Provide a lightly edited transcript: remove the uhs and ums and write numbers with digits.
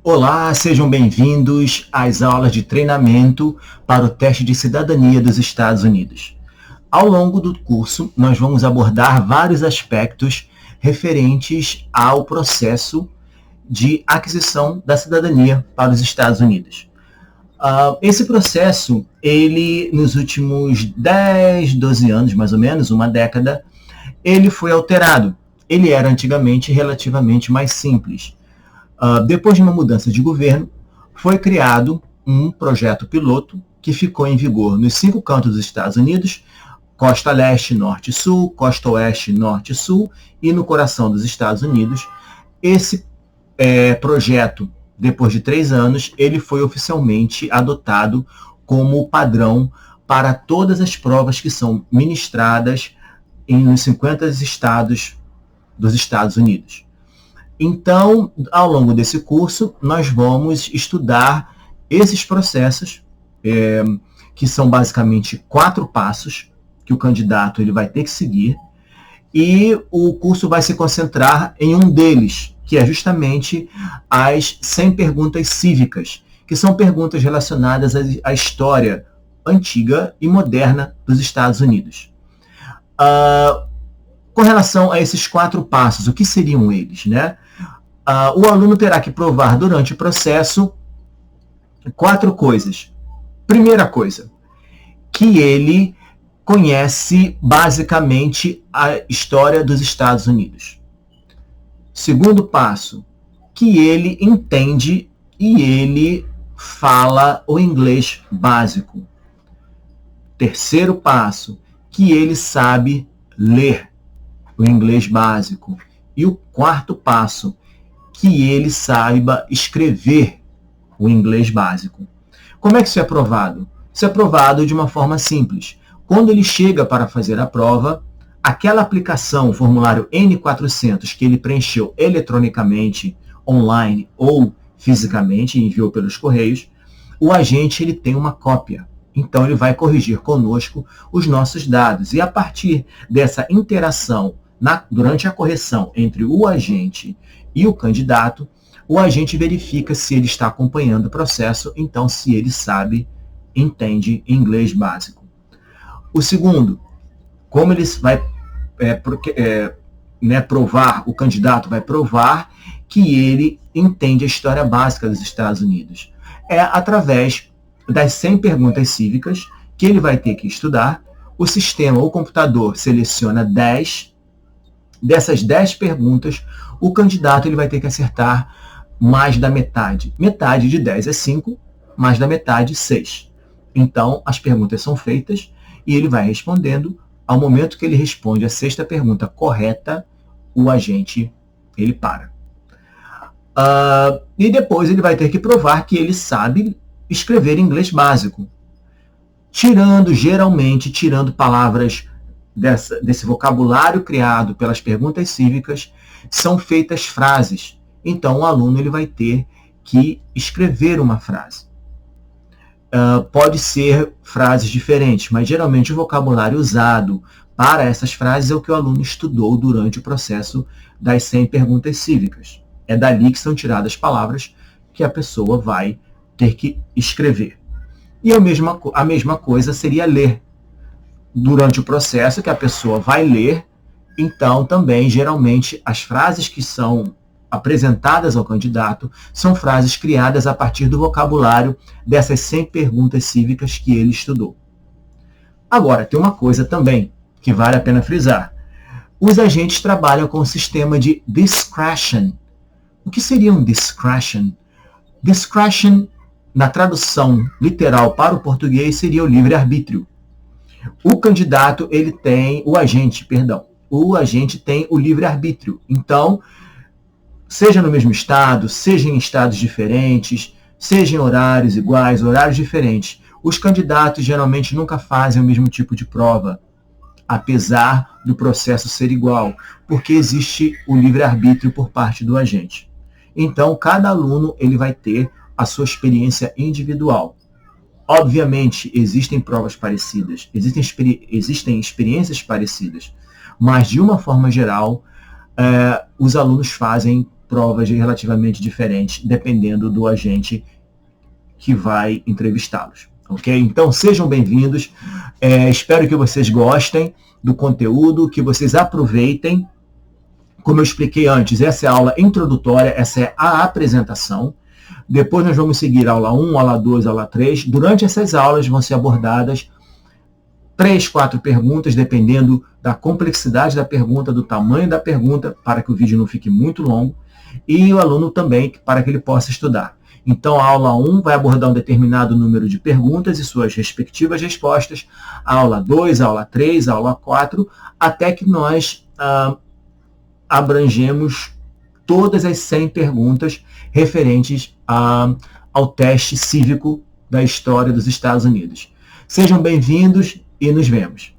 Olá, sejam bem-vindos às aulas de treinamento para o teste de cidadania dos Estados Unidos. Ao longo do curso, nós vamos abordar vários aspectos referentes ao processo de aquisição da cidadania para os Estados Unidos. Esse processo, ele nos últimos 10, 12 anos, mais ou menos, uma década, ele foi alterado. Ele era antigamente relativamente mais simples. Depois de uma mudança de governo, foi criado um projeto piloto que ficou em vigor nos 5 cantos dos Estados Unidos, costa leste, norte e sul, costa oeste, norte e sul, e no coração dos Estados Unidos. Esse projeto, depois de 3 anos, ele foi oficialmente adotado como padrão para todas as provas que são ministradas nos 50 estados dos Estados Unidos. Então, ao longo desse curso, nós vamos estudar esses processos, que são basicamente 4 passos que o candidato ele vai ter que seguir, e o curso vai se concentrar em um deles, que é justamente as 100 perguntas cívicas, que são perguntas relacionadas à história antiga e moderna dos Estados Unidos. Com relação a esses 4 passos, o que seriam eles, né? O aluno terá que provar durante o processo 4 coisas. Primeira coisa, que ele conhece basicamente a história dos Estados Unidos. Segundo passo, que ele entende e ele fala o inglês básico. Terceiro passo, que ele sabe ler o inglês básico. E o 4º passo, que ele saiba escrever o inglês básico. Como é que isso é aprovado? Isso é aprovado de uma forma simples. Quando ele chega para fazer a prova, aquela aplicação, o formulário N400, que ele preencheu eletronicamente, online ou fisicamente, enviou pelos correios, o agente ele tem uma cópia. Então, ele vai corrigir conosco os nossos dados. E a partir dessa interação durante a correção entre o agente e o candidato, o agente verifica se ele está acompanhando o processo, então se ele entende inglês básico. O segundo, como ele vai provar, o candidato vai provar que ele entende a história básica dos Estados Unidos. É através das 100 perguntas cívicas que ele vai ter que estudar. O sistema, o computador, seleciona 10. Dessas 10 perguntas, o candidato ele vai ter que acertar mais da metade. Metade de 10 é 5, mais da metade, 6. Então, as perguntas são feitas e ele vai respondendo. Ao momento que ele responde a 6ª pergunta correta, o agente ele para. E depois ele vai ter que provar que ele sabe escrever inglês básico. Geralmente tirando palavras desse vocabulário criado pelas perguntas cívicas, são feitas frases. Então, o aluno ele vai ter que escrever uma frase. Pode ser frases diferentes, mas geralmente o vocabulário usado para essas frases é o que o aluno estudou durante o processo das 100 perguntas cívicas. É dali que são tiradas as palavras que a pessoa vai ter que escrever. E a mesma coisa seria ler. Durante o processo que a pessoa vai ler, então também, geralmente, as frases que são apresentadas ao candidato são frases criadas a partir do vocabulário dessas 100 perguntas cívicas que ele estudou. Agora, tem uma coisa também que vale a pena frisar. Os agentes trabalham com o sistema de discretion. O que seria um discretion? Discretion, na tradução literal para o português, seria o livre-arbítrio. O agente tem o livre-arbítrio. Então, seja no mesmo estado, seja em estados diferentes, seja em horários iguais, horários diferentes, os candidatos geralmente nunca fazem o mesmo tipo de prova, apesar do processo ser igual, porque existe o livre-arbítrio por parte do agente. Então, cada aluno ele vai ter a sua experiência individual. Obviamente, existem provas parecidas, existem experiências parecidas, mas, de uma forma geral, os alunos fazem provas relativamente diferentes, dependendo do agente que vai entrevistá-los. Ok? Então, sejam bem-vindos. Espero que vocês gostem do conteúdo, que vocês aproveitem. Como eu expliquei antes, essa é a aula introdutória, essa é a apresentação. Depois nós vamos seguir a aula 1, aula 2, aula 3. Durante essas aulas vão ser abordadas 3, 4 perguntas, dependendo da complexidade da pergunta, do tamanho da pergunta, para que o vídeo não fique muito longo, e o aluno também, para que ele possa estudar. Então, a aula 1 vai abordar um determinado número de perguntas e suas respectivas respostas, a aula 2, a aula 3, a aula 4, até que nós abrangemos todas as 100 perguntas referentes ao teste cívico da história dos Estados Unidos. Sejam bem-vindos e nos vemos.